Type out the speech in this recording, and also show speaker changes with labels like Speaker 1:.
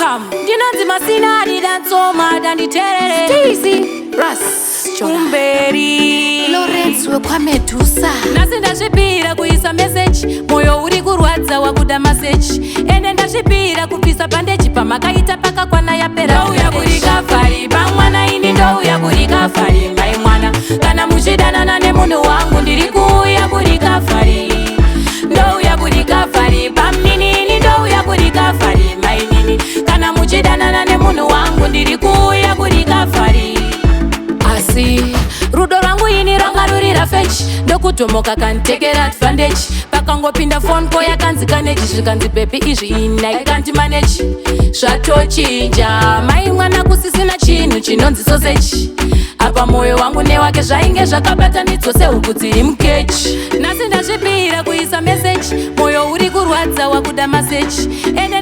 Speaker 1: Welcome. Ndinonzi Masina ndidansoma danditerere Stacy Ras Chomberi
Speaker 2: Lawrence wekwamedusa
Speaker 1: nasi ndazvipira kuisa message moyo uri kurwadza wakuda message ende ndazvipira kupisa bandeji pamakaita pakakwana yapera ndouya kurika fari pamwana ini ndouya kurika fari mai mwana kana muchidanana nemunhu wangu ndiri kuuya kurika fari ndouya kurika fari pamninini ndouya kurika fari mai nini kana muchidanana nemunhu wangu ndiri kuuya kurika fari asi rudo rwangu ini ranga ruri fetch ndokutomoka kantekera advantage pakangopinda phone call yakanzi kaneti zvikanzi baby izvi ini I can't manage zvatochinja mai mwana kusisina chinhu chinonzi sausage apa moyo wangu newake zvainge zvakabatanidzwa sehuku dziri mukechi nasi ndazvipira kuisa message moyo uri kurwadza wakuda message ende